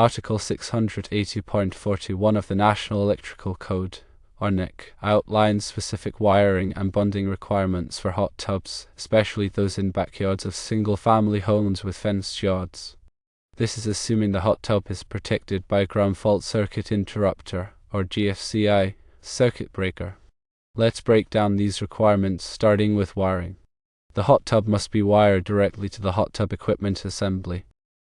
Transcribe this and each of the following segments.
Article 680.41 of the National Electrical Code, or NEC, outlines specific wiring and bonding requirements for hot tubs, especially those in backyards of single-family homes with fenced yards. This is assuming the hot tub is protected by a ground fault circuit interrupter, or GFCI, circuit breaker. Let's break down these requirements, starting with wiring. The hot tub must be wired directly to the hot tub equipment assembly.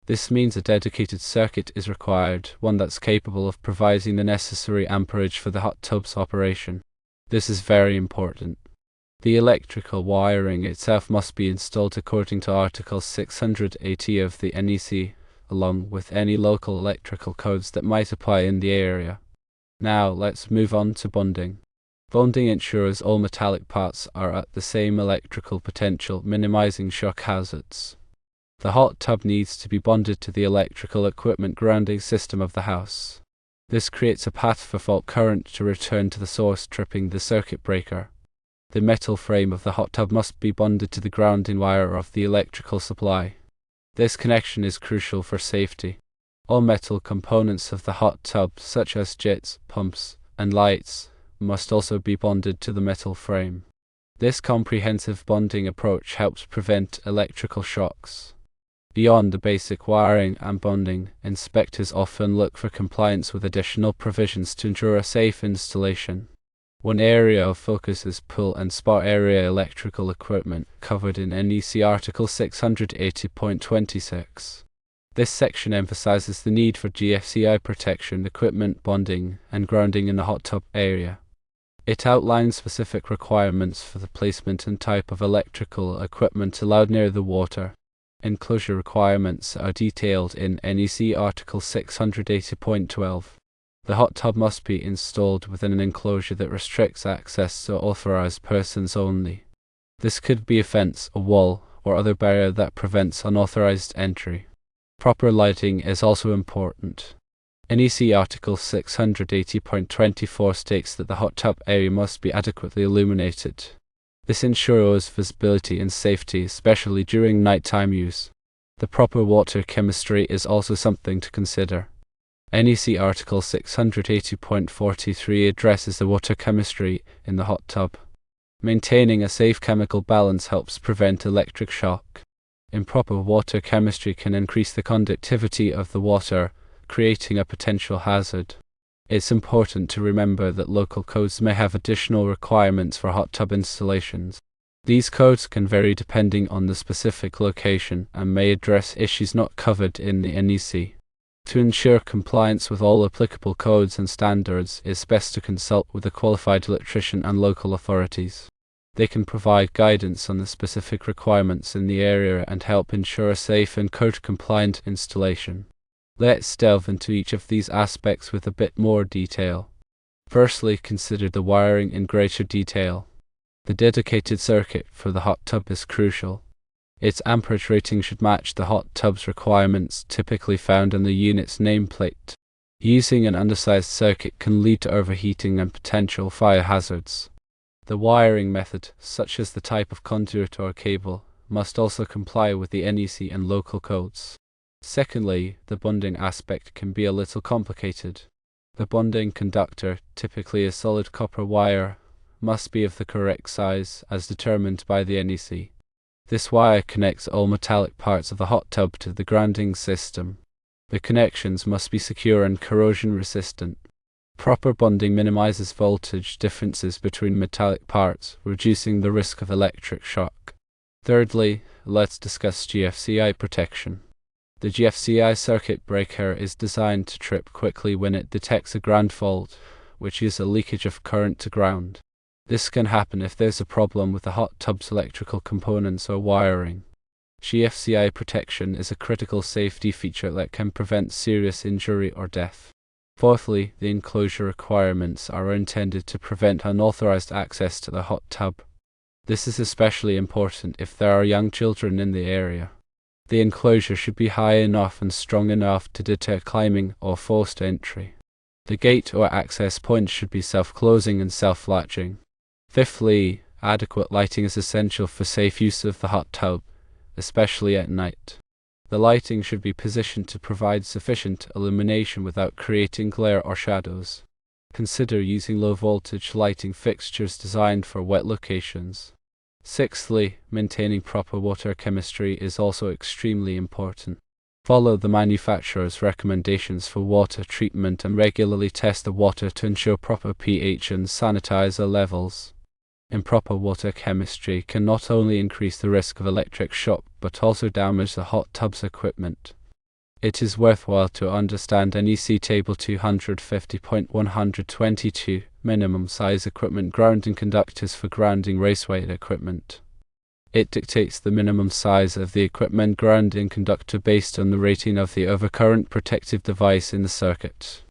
This means a dedicated circuit is required, one that's capable of providing the necessary amperage for the hot tub's operation. This is very important. The electrical wiring itself must be installed according to Article 680 of the NEC, along with any local electrical codes that might apply in the area. Now, let's move on to bonding. Bonding ensures all metallic parts are at the same electrical potential, minimizing shock hazards. The hot tub needs to be bonded to the electrical equipment grounding system of the house. This creates a path for fault current to return to the source, tripping the circuit breaker. The metal frame of the hot tub must be bonded to the grounding wire of the electrical supply. This connection is crucial for safety. All metal components of the hot tub, such as jets, pumps, and lights, must also be bonded to the metal frame. This comprehensive bonding approach helps prevent electrical shocks. Beyond the basic wiring and bonding, inspectors often look for compliance with additional provisions to ensure a safe installation. One area of focus is pull and spot area electrical equipment, covered in NEC Article 680.26. This section emphasizes the need for GFCI protection, equipment bonding, and grounding in the hot tub area. It outlines specific requirements for the placement and type of electrical equipment allowed near the water. Enclosure requirements are detailed in NEC Article 680.12. The hot tub must be installed within an enclosure that restricts access to authorized persons only. This could be a fence, a wall, or other barrier that prevents unauthorized entry. Proper lighting is also important. NEC Article 680.24 states that the hot tub area must be adequately illuminated. This ensures visibility and safety, especially during nighttime use. The proper water chemistry is also something to consider. NEC Article 680.43 addresses the water chemistry in the hot tub. Maintaining a safe chemical balance helps prevent electric shock. Improper water chemistry can increase the conductivity of the water, creating a potential hazard. It's important to remember that local codes may have additional requirements for hot tub installations. These codes can vary depending on the specific location and may address issues not covered in the NEC. To ensure compliance with all applicable codes and standards, it's best to consult with a qualified electrician and local authorities. They can provide guidance on the specific requirements in the area and help ensure a safe and code-compliant installation. Let's delve into each of these aspects with a bit more detail. Firstly, consider the wiring in greater detail. The dedicated circuit for the hot tub is crucial. Its amperage rating should match the hot tub's requirements, typically found on the unit's nameplate. Using an undersized circuit can lead to overheating and potential fire hazards. The wiring method, such as the type of conduit or cable, must also comply with the NEC and local codes. Secondly, the bonding aspect can be a little complicated. The bonding conductor, typically a solid copper wire, must be of the correct size as determined by the NEC. This wire connects all metallic parts of the hot tub to the grounding system. The connections must be secure and corrosion resistant. Proper bonding minimizes voltage differences between metallic parts, reducing the risk of electric shock. Thirdly, let's discuss GFCI protection. The GFCI circuit breaker is designed to trip quickly when it detects a ground fault, which is a leakage of current to ground. This can happen if there's a problem with the hot tub's electrical components or wiring. GFCI protection is a critical safety feature that can prevent serious injury or death. Fourthly, the enclosure requirements are intended to prevent unauthorized access to the hot tub. This is especially important if there are young children in the area. The enclosure should be high enough and strong enough to deter climbing or forced entry. The gate or access points should be self-closing and self-latching. Fifthly, adequate lighting is essential for safe use of the hot tub, especially at night. The lighting should be positioned to provide sufficient illumination without creating glare or shadows. Consider using low-voltage lighting fixtures designed for wet locations. Sixthly, maintaining proper water chemistry is also extremely important. Follow the manufacturer's recommendations for water treatment and regularly test the water to ensure proper pH and sanitizer levels. Improper water chemistry can not only increase the risk of electric shock but also damage the hot tub's equipment. It is worthwhile to understand NEC Table 250.122 minimum size equipment grounding conductors for grounding raceway equipment. It dictates the minimum size of the equipment grounding conductor based on the rating of the overcurrent protective device in the circuit.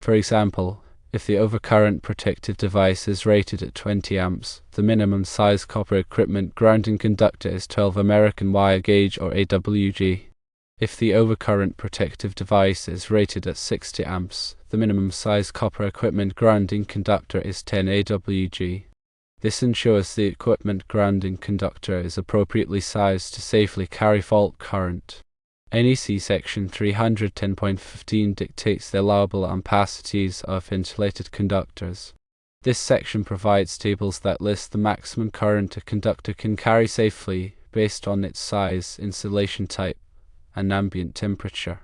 For example, if the overcurrent protective device is rated at 20 amps, the minimum size copper equipment grounding conductor is 12 American wire gauge or AWG. If the overcurrent protective device is rated at 60 amps, the minimum size copper equipment grounding conductor is 10 AWG. This ensures the equipment grounding conductor is appropriately sized to safely carry fault current. NEC Section 310.15 dictates the allowable ampacities of insulated conductors. This section provides tables that list the maximum current a conductor can carry safely based on its size, insulation type, and ambient temperature.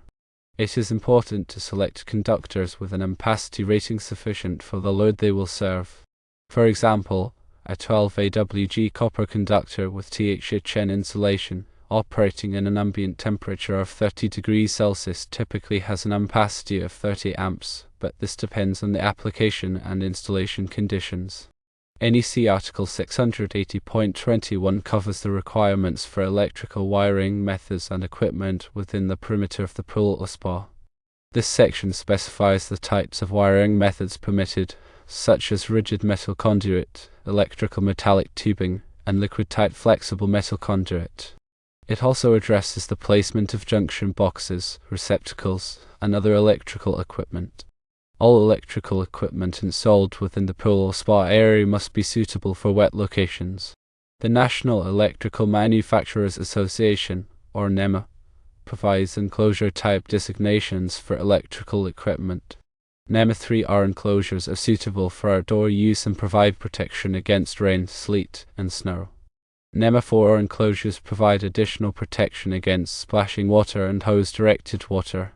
It is important to select conductors with an ampacity rating sufficient for the load they will serve. For example, a 12 AWG copper conductor with THHN insulation operating in an ambient temperature of 30 degrees Celsius typically has an ampacity of 30 amps, but this depends on the application and installation conditions. NEC Article 680.21 covers the requirements for electrical wiring methods and equipment within the perimeter of the pool or spa. This section specifies the types of wiring methods permitted, such as rigid metal conduit, electrical metallic tubing, and liquid-tight flexible metal conduit. It also addresses the placement of junction boxes, receptacles, and other electrical equipment. All electrical equipment installed within the pool or spa area must be suitable for wet locations. The National Electrical Manufacturers Association, or NEMA, provides enclosure-type designations for electrical equipment. NEMA 3R enclosures are suitable for outdoor use and provide protection against rain, sleet, and snow. NEMA 4R enclosures provide additional protection against splashing water and hose-directed water.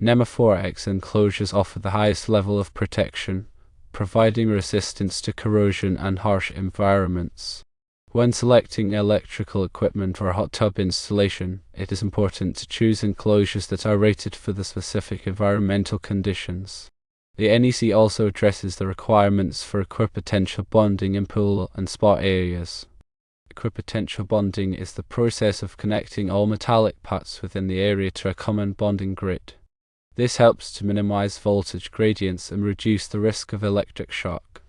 NEMA 4X enclosures offer the highest level of protection, providing resistance to corrosion and harsh environments. When selecting electrical equipment for a hot tub installation, it is important to choose enclosures that are rated for the specific environmental conditions. The NEC also addresses the requirements for equipotential bonding in pool and spa areas. Equipotential bonding is the process of connecting all metallic parts within the area to a common bonding grid. This helps to minimize voltage gradients and reduce the risk of electric shock.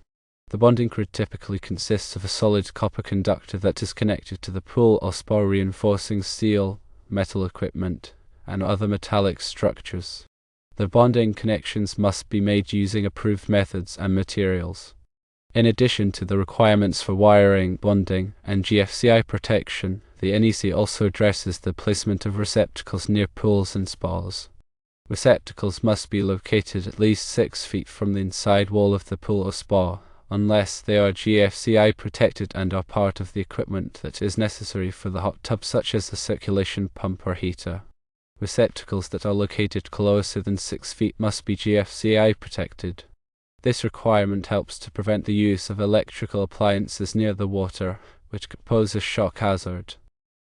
The bonding grid typically consists of a solid copper conductor that is connected to the pool or spa reinforcing steel, metal equipment, and other metallic structures. The bonding connections must be made using approved methods and materials. In addition to the requirements for wiring, bonding, and GFCI protection, the NEC also addresses the placement of receptacles near pools and spas. Receptacles must be located at least 6 feet from the inside wall of the pool or spa, unless they are GFCI protected and are part of the equipment that is necessary for the hot tub, such as the circulation pump or heater. Receptacles that are located closer than 6 feet must be GFCI protected. This requirement helps to prevent the use of electrical appliances near the water, which could pose a shock hazard.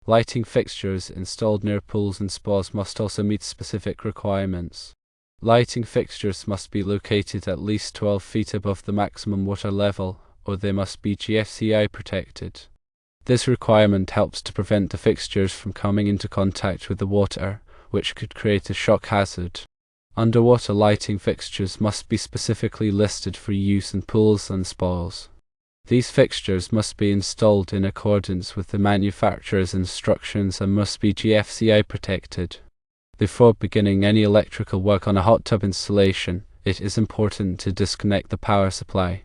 Lighting fixtures installed near pools and spas must also meet specific requirements. Lighting fixtures must be located at least 12 feet above the maximum water level, or they must be GFCI protected. This requirement helps to prevent the fixtures from coming into contact with the water, which could create a shock hazard. Underwater lighting fixtures must be specifically listed for use in pools and spas. These fixtures must be installed in accordance with the manufacturer's instructions and must be GFCI protected. Before beginning any electrical work on a hot tub installation, it is important to disconnect the power supply.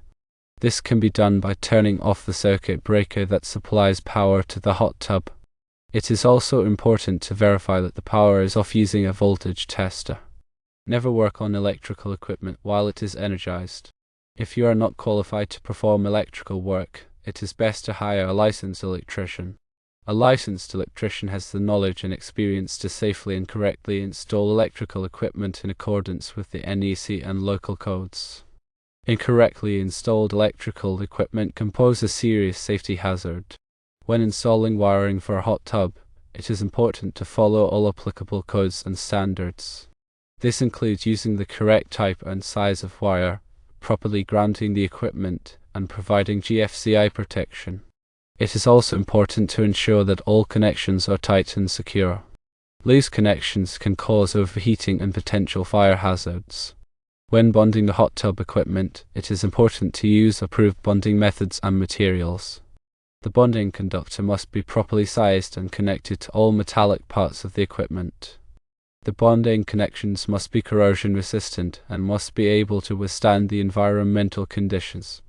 This can be done by turning off the circuit breaker that supplies power to the hot tub. It is also important to verify that the power is off using a voltage tester. Never work on electrical equipment while it is energized. If you are not qualified to perform electrical work, it is best to hire a licensed electrician. A licensed electrician has the knowledge and experience to safely and correctly install electrical equipment in accordance with the NEC and local codes. Incorrectly installed electrical equipment can pose a serious safety hazard. When installing wiring for a hot tub, it is important to follow all applicable codes and standards. This includes using the correct type and size of wire, properly grounding the equipment, and providing GFCI protection. It is also important to ensure that all connections are tight and secure. Loose connections can cause overheating and potential fire hazards. When bonding the hot tub equipment, it is important to use approved bonding methods and materials. The bonding conductor must be properly sized and connected to all metallic parts of the equipment. The bonding connections must be corrosion resistant and must be able to withstand the environmental conditions.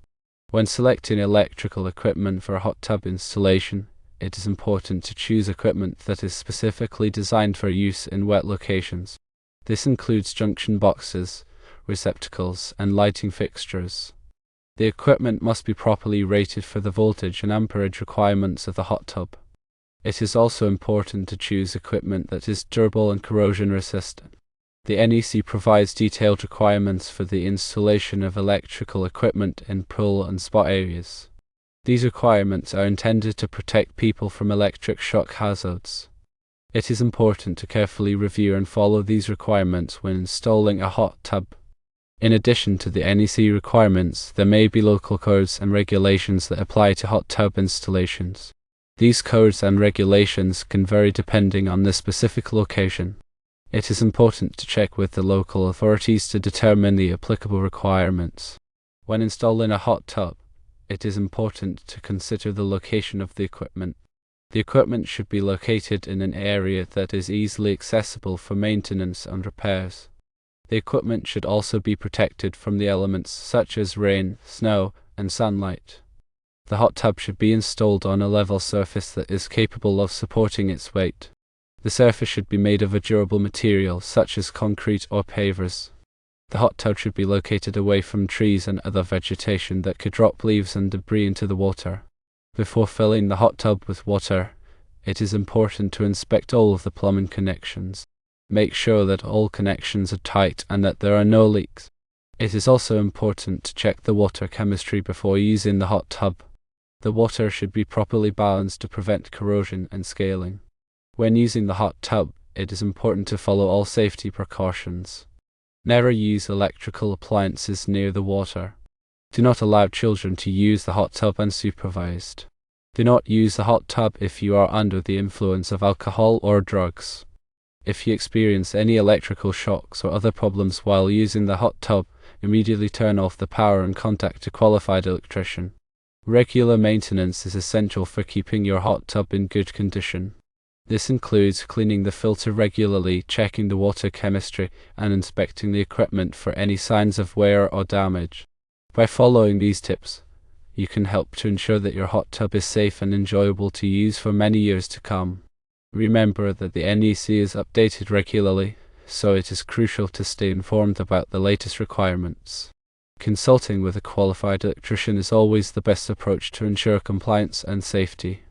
When selecting electrical equipment for a hot tub installation, it is important to choose equipment that is specifically designed for use in wet locations. This includes junction boxes, receptacles, and lighting fixtures. The equipment must be properly rated for the voltage and amperage requirements of the hot tub. It is also important to choose equipment that is durable and corrosion resistant. The NEC provides detailed requirements for the installation of electrical equipment in pool and spa areas. These requirements are intended to protect people from electric shock hazards. It is important to carefully review and follow these requirements when installing a hot tub. In addition to the NEC requirements, there may be local codes and regulations that apply to hot tub installations. These codes and regulations can vary depending on the specific location. It is important to check with the local authorities to determine the applicable requirements. When installing a hot tub, it is important to consider the location of the equipment. The equipment should be located in an area that is easily accessible for maintenance and repairs. The equipment should also be protected from the elements such as rain, snow, and sunlight. The hot tub should be installed on a level surface that is capable of supporting its weight. The surface should be made of a durable material such as concrete or pavers. The hot tub should be located away from trees and other vegetation that could drop leaves and debris into the water. Before filling the hot tub with water, it is important to inspect all of the plumbing connections. Make sure that all connections are tight and that there are no leaks. It is also important to check the water chemistry before using the hot tub. The water should be properly balanced to prevent corrosion and scaling. When using the hot tub, it is important to follow all safety precautions. Never use electrical appliances near the water. Do not allow children to use the hot tub unsupervised. Do not use the hot tub if you are under the influence of alcohol or drugs. If you experience any electrical shocks or other problems while using the hot tub, immediately turn off the power and contact a qualified electrician. Regular maintenance is essential for keeping your hot tub in good condition. This includes cleaning the filter regularly, checking the water chemistry, and inspecting the equipment for any signs of wear or damage. By following these tips, you can help to ensure that your hot tub is safe and enjoyable to use for many years to come. Remember that the NEC is updated regularly, so it is crucial to stay informed about the latest requirements. Consulting with a qualified electrician is always the best approach to ensure compliance and safety.